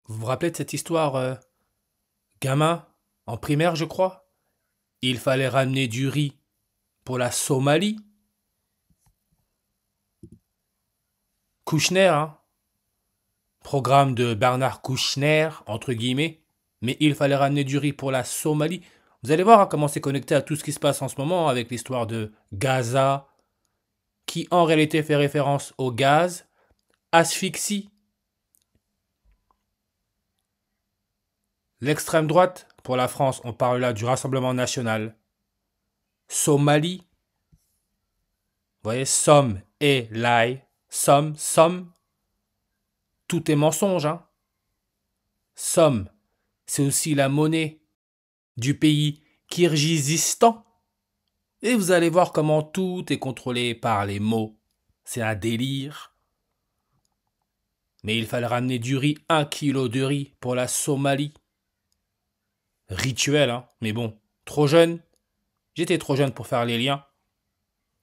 Vous vous rappelez de cette histoire, gamin, en primaire, je crois? Il fallait ramener du riz pour la Somalie. Kouchner, hein? Programme de Bernard Kouchner, entre guillemets. Mais il fallait ramener du riz pour la Somalie. Vous allez voir, hein, comment c'est connecté à tout ce qui se passe en ce moment avec l'histoire de Gaza, qui en réalité fait référence au gaz, asphyxie. L'extrême droite, pour la France, on parle là du Rassemblement national. Somalie, vous voyez, somme et lie. Somme, tout est mensonge, hein. Somme, c'est aussi la monnaie du pays Kirghizistan. Et vous allez voir comment tout est contrôlé par les mots. C'est un délire. Mais il fallait ramener du riz, 1 kilo de riz pour la Somalie. Rituel, hein. Mais bon, trop jeune. J'étais trop jeune pour faire les liens.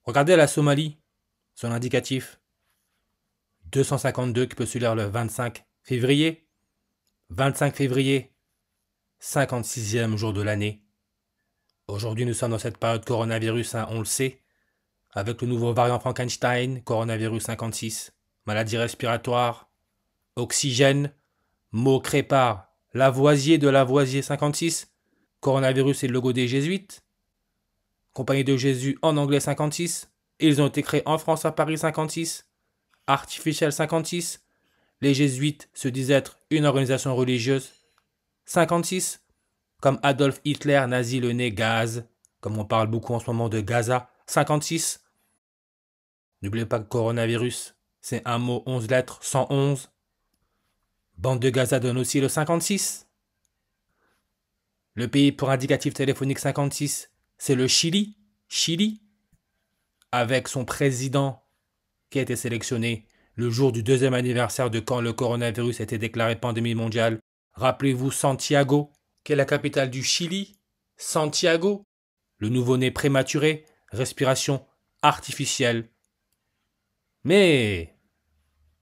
Regardez la Somalie, son indicatif. 252 qui peut se lire le 25 février. 25 février, 56e jour de l'année. Aujourd'hui, nous sommes dans cette période coronavirus, hein, on le sait, avec le nouveau variant Frankenstein, coronavirus 56, maladie respiratoire, oxygène, mot créé par Lavoisier de Lavoisier 56, coronavirus et le logo des jésuites, compagnie de Jésus en anglais 56, ils ont été créés en France à Paris 56, artificiel 56, les jésuites se disent être une organisation religieuse 56, comme Adolf Hitler, nazi le nez gaz, comme on parle beaucoup en ce moment de Gaza 56. N'oubliez pas que coronavirus, c'est un mot 11 lettres 111. Bande de Gaza donne aussi le 56. Le pays pour indicatif téléphonique 56, c'est le Chili. Chili, avec son président qui a été sélectionné le jour du deuxième anniversaire de quand le coronavirus a été déclaré pandémie mondiale. Rappelez-vous Santiago, qui est la capitale du Chili. Santiago, le nouveau-né prématuré, respiration artificielle. Mais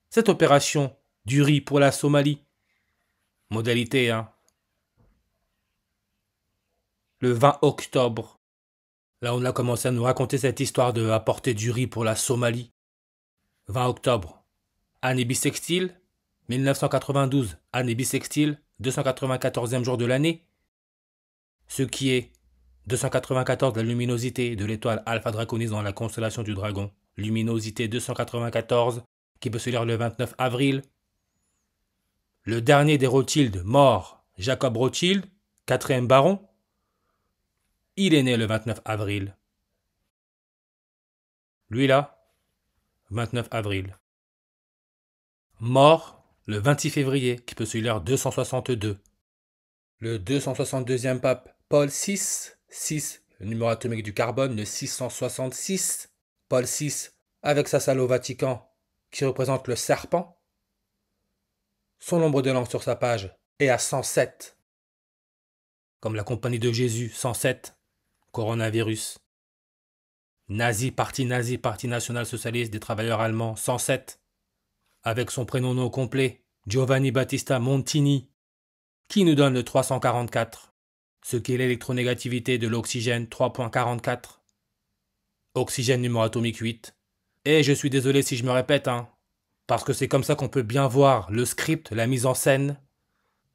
cette opération du riz pour la Somalie, modalité, hein, le 20 octobre, là on a commencé à nous raconter cette histoire de apporter du riz pour la Somalie. 20 octobre, année bissextile, 1992, année bissextile, 294e jour de l'année, ce qui est 294 la luminosité de l'étoile Alpha Draconis dans la constellation du Dragon. Luminosité 294, qui peut se lire le 29 avril. Le dernier des Rothschild mort, Jacob Rothschild, quatrième baron, il est né le 29 avril. Lui là, 29 avril. Mort le 26 février, qui peut se lire 262. Le 262e pape, Paul VI, 6, le numéro atomique du carbone, le 666. Paul VI, avec sa salle au Vatican, qui représente le serpent. Son nombre de langues sur sa page est à 107. Comme la compagnie de Jésus, 107. Coronavirus. Parti national-socialiste des travailleurs allemands, 107. Avec son prénom non complet, Giovanni Battista Montini, qui nous donne le 344, ce qui est l'électronégativité de l'oxygène 3.44. Oxygène numéro atomique 8. Et je suis désolé si je me répète, hein, parce que c'est comme ça qu'on peut bien voir le script, la mise en scène.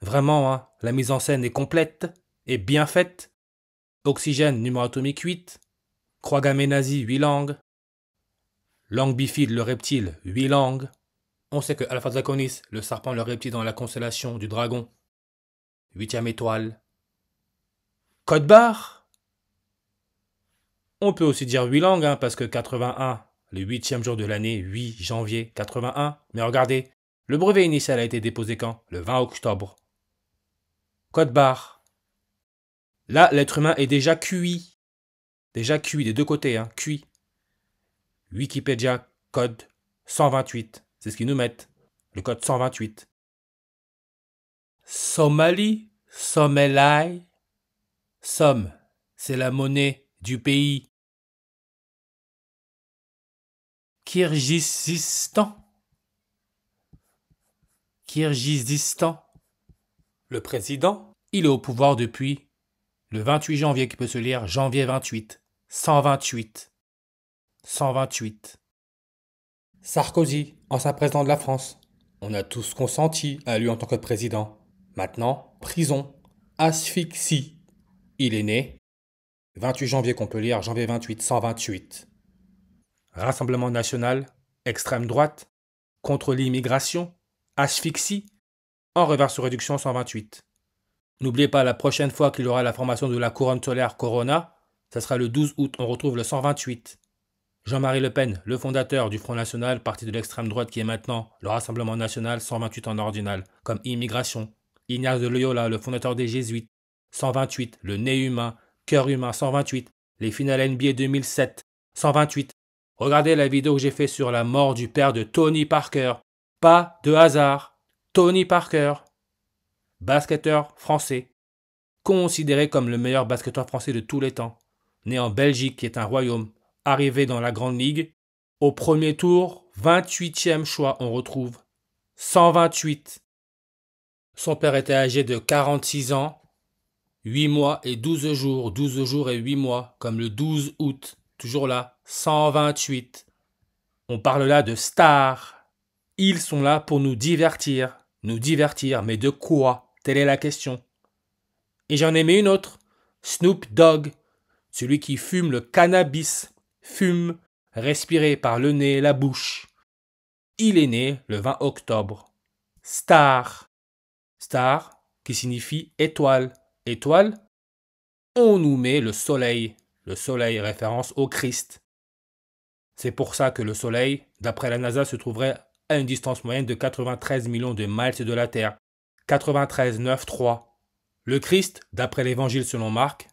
Vraiment, hein, la mise en scène est complète et bien faite. Oxygène numéro atomique 8. Croix gammée nazie 8 langues. Langue bifide le reptile 8 langues. On sait que Alpha Draconis, le serpent le reptile dans la constellation du dragon. 8e étoile. Code barre. On peut aussi dire 8 langues, hein, parce que 81, le 8e jour de l'année, 8 janvier 81. Mais regardez, le brevet initial a été déposé quand? Le 20 octobre. Code barre. Là, l'être humain est déjà cuit. Déjà cuit des deux côtés, hein, cuit. Wikipédia, code 128. C'est ce qu'ils nous mettent. Le code 128. Somalie, Somelai. Somme, c'est la monnaie du pays Kirghizistan. Kirghizistan. Le président, il est au pouvoir depuis le 28 janvier qui peut se lire janvier 28. 128. 128. Sarkozy, ancien président de la France. On a tous consenti à lui en tant que président. Maintenant, prison. Asphyxie. Il est né. 28 janvier qu'on peut lire janvier 28, 128. Rassemblement national, extrême droite, contre l'immigration, asphyxie, en reverse réduction 128. N'oubliez pas, la prochaine fois qu'il y aura la formation de la couronne solaire Corona, ça sera le 12 août, on retrouve le 128. Jean-Marie Le Pen, le fondateur du Front National, parti de l'extrême droite qui est maintenant le Rassemblement National, 128 en ordinal, comme immigration. Ignace de Loyola, le fondateur des Jésuites, 128. Le nez humain, cœur humain, 128. Les finales NBA 2007, 128. Regardez la vidéo que j'ai faite sur la mort du père de Tony Parker. Pas de hasard. Tony Parker, basketteur français, considéré comme le meilleur basketteur français de tous les temps, né en Belgique qui est un royaume, arrivé dans la Grande Ligue, au premier tour, 28e choix, on retrouve 128. Son père était âgé de 46 ans, 8 mois et 12 jours et 8 mois, comme le 12 août, toujours là, 128. On parle là de stars. Ils sont là pour nous divertir, mais de quoi? Telle est la question. Et j'en ai mis une autre, Snoop Dogg, celui qui fume le cannabis, fume, respiré par le nez et la bouche. Il est né le 20 octobre. Star. Star, qui signifie étoile. Étoile, on nous met le soleil. Le soleil, référence au Christ. C'est pour ça que le soleil, d'après la NASA, se trouverait à une distance moyenne de 93 millions de miles de la Terre. 93,93. Le Christ, d'après l'évangile selon Marc,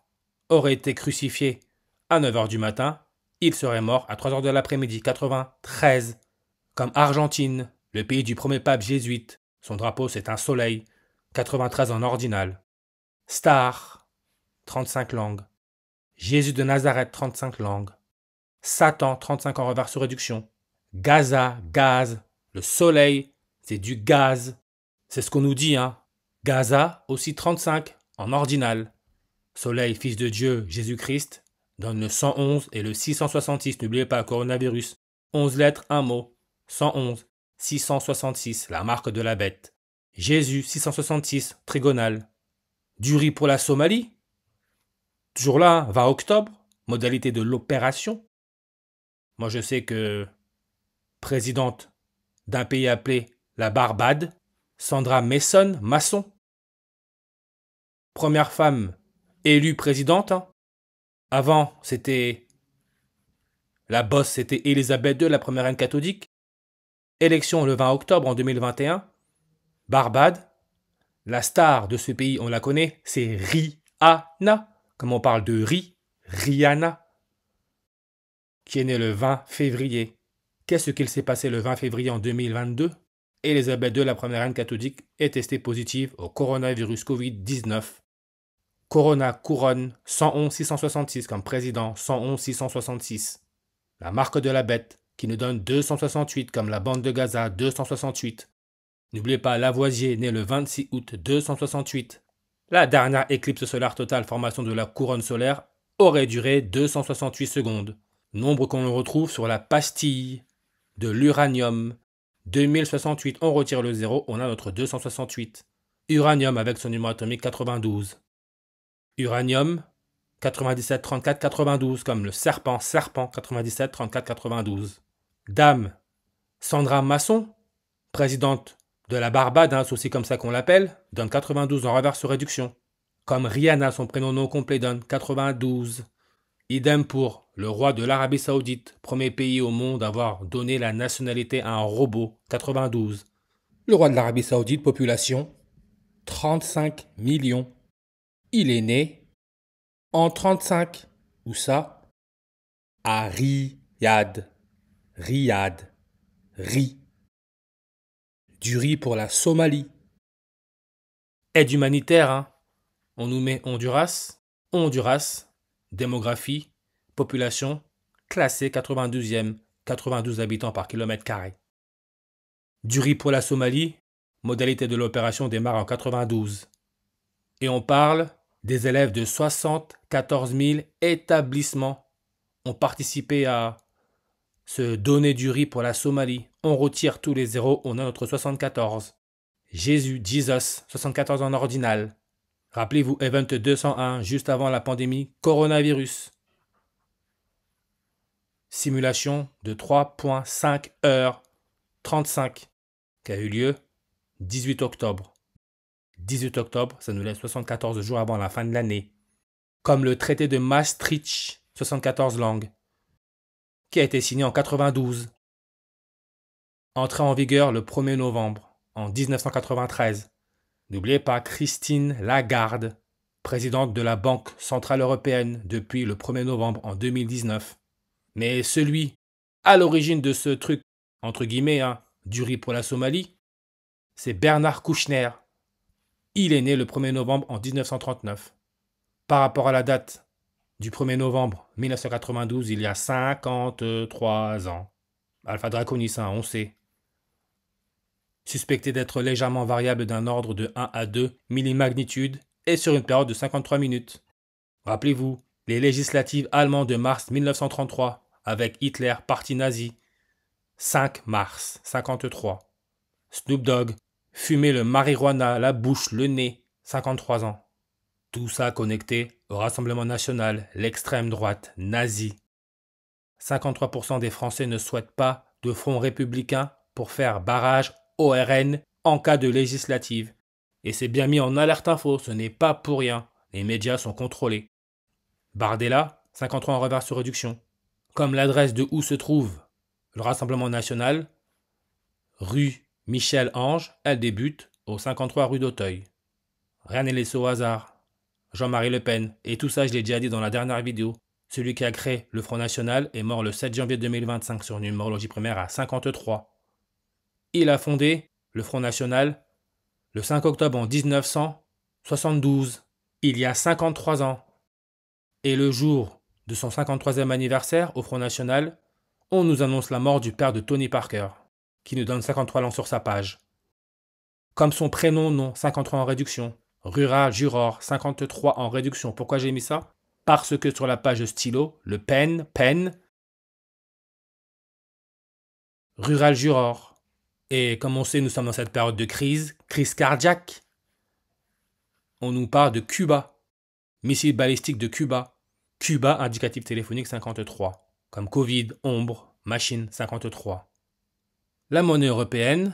aurait été crucifié à 9 h du matin. Il serait mort à 3 h de l'après-midi. 93. Comme Argentine, le pays du premier pape jésuite. Son drapeau, c'est un soleil. 93 en ordinal. Star, 35 langues. Jésus de Nazareth, 35 langues. Satan, 35 en reverse réduction. Gaza, gaz. Le soleil, c'est du gaz. C'est ce qu'on nous dit, hein. Gaza, aussi 35 en ordinal. Soleil, fils de Dieu, Jésus-Christ, donne le 111 et le 666. N'oubliez pas, coronavirus. 11 lettres, un mot. 111, 666, la marque de la bête. Jésus, 666, trigonal. Du riz pour la Somalie. Toujours là, 20 octobre, modalité de l'opération. Moi, je sais que présidente d'un pays appelé la Barbade, Sandra Masson, première femme élue présidente. Avant, c'était la bosse, c'était Élisabeth II, la première reine catholique. Élection le 20 octobre en 2021. Barbade. La star de ce pays, on la connaît, c'est Rihanna. Comme on parle de Rihanna, qui est née le 20 février. Qu'est-ce qu'il s'est passé le 20 février en 2022? Élisabeth II, la première reine catholique, est testée positive au coronavirus Covid-19. Corona couronne 111 666 comme président, 111 666. La marque de la bête qui nous donne 268 comme la bande de Gaza, 268. N'oubliez pas Lavoisier, né le 26 août, 268. La dernière éclipse solaire totale formation de la couronne solaire aurait duré 268 secondes. Nombre qu'on retrouve sur la pastille de l'uranium. 2068, on retire le 0, on a notre 268. Uranium avec son numéro atomique 92. Uranium 97 34 92 comme le serpent 97 34 92. Dame Sandra Masson, présidente de la Barbade, c'est aussi comme ça qu'on l'appelle, donne 92 en reverse réduction. Comme Rihanna, son prénom non complet, donne 92. Idem pour le roi de l'Arabie Saoudite, premier pays au monde à avoir donné la nationalité à un robot, 92. Le roi de l'Arabie Saoudite, population 35 millions. Il est né en 35. Où ça? À Riyad. Riyad. Riz. Du riz pour la Somalie. Aide humanitaire, On nous met Honduras. Honduras, démographie, population, classée 92e, 92 habitants par kilomètre carré. Du riz pour la Somalie, modalité de l'opération démarre en 92. Et on parle des élèves de 74 000 établissements ont participé à se donner du riz pour la Somalie. On retire tous les zéros, on a notre 74. Jesus, 74 en ordinal. Rappelez-vous, Event 201, juste avant la pandémie coronavirus. Simulation de 3,5 heures 35 qui a eu lieu 18 octobre. 18 octobre, ça nous laisse 74 jours avant la fin de l'année. Comme le traité de Maastricht, 74 langues, qui a été signé en 92. Entré en vigueur le 1er novembre en 1993. N'oubliez pas Christine Lagarde, présidente de la Banque Centrale Européenne depuis le 1er novembre en 2019. Mais celui à l'origine de ce truc, entre guillemets, du riz pour la Somalie, c'est Bernard Kouchner. Il est né le 1er novembre en 1939. Par rapport à la date du 1er novembre 1992, il y a 53 ans. Alpha Draconis, on sait. Suspecté d'être légèrement variable d'un ordre de 1 à 2 millimagnitudes et sur une période de 53 minutes. Rappelez-vous, les législatives allemandes de mars 1933 avec Hitler, parti nazi. 5 mars 53. Snoop Dogg, fumer le marijuana, la bouche, le nez, 53 ans. Tout ça connecté au Rassemblement national, l'extrême droite, nazie. 53% des Français ne souhaitent pas de front républicain pour faire barrage au RN en cas de législative. Et c'est bien mis en alerte info, ce n'est pas pour rien. Les médias sont contrôlés. Bardella, 53 en reverse sur réduction. Comme l'adresse de où se trouve le Rassemblement national, rue Michel Ange, elle débute au 53 rue d'Auteuil. Rien n'est laissé au hasard. Jean-Marie Le Pen, et tout ça je l'ai déjà dit dans la dernière vidéo. Celui qui a créé le Front National est mort le 7 janvier 2025 sur une numérologie primaire à 53. Il a fondé le Front National le 5 octobre en 1972, il y a 53 ans. Et le jour de son 53e anniversaire au Front National, on nous annonce la mort du père de Tony Parker, qui nous donne 53 ans sur sa page. Comme son prénom, non, 53 en réduction. Rural Juror, 53 en réduction. Pourquoi j'ai mis ça? Parce que sur la page stylo, le pen, Rural Juror. Et comme on sait, nous sommes dans cette période de crise cardiaque. On nous parle de Cuba, missile balistique de Cuba. Cuba, indicatif téléphonique 53. Comme Covid, ombre, machine 53. La monnaie européenne,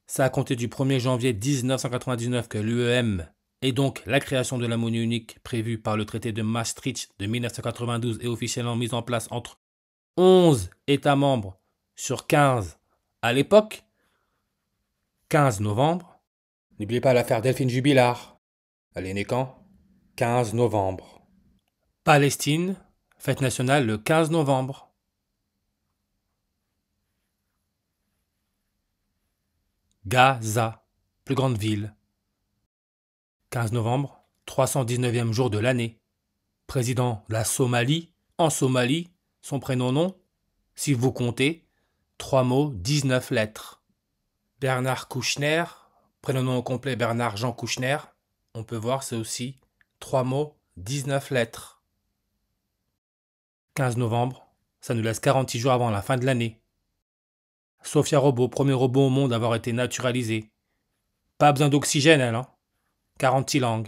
ça a compté du 1er janvier 1999 que l'UEM et donc la création de la monnaie unique prévue par le traité de Maastricht de 1992 est officiellement mise en place entre 11 États membres sur 15 à l'époque. 15 novembre. N'oubliez pas l'affaire Delphine Jubilard. Elle est née quand? 15 novembre. Palestine, fête nationale le 15 novembre. Gaza, plus grande ville. 15 novembre, 319e jour de l'année. Président de la Somalie, en Somalie, son prénom, si vous comptez, 3 mots, 19 lettres. Bernard Kouchner, prénom au complet Bernard Jean Kouchner, on peut voir c'est aussi 3 mots, 19 lettres. 15 novembre, ça nous laisse 46 jours avant la fin de l'année. Sophia Robot, premier robot au monde à avoir été naturalisé. Pas besoin d'oxygène, elle, 46 langues.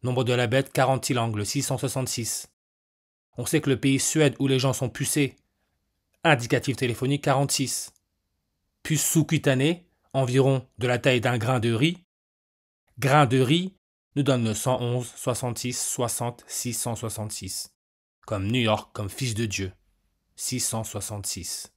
Nombre de la bête, 46 langues, le 666. On sait que le pays Suède où les gens sont pucés, indicatif téléphonique 46. Puce sous-cutanée, environ de la taille d'un grain de riz. Grain de riz nous donne le 111, 66, 60, 666. Comme New York, comme fils de Dieu. 666.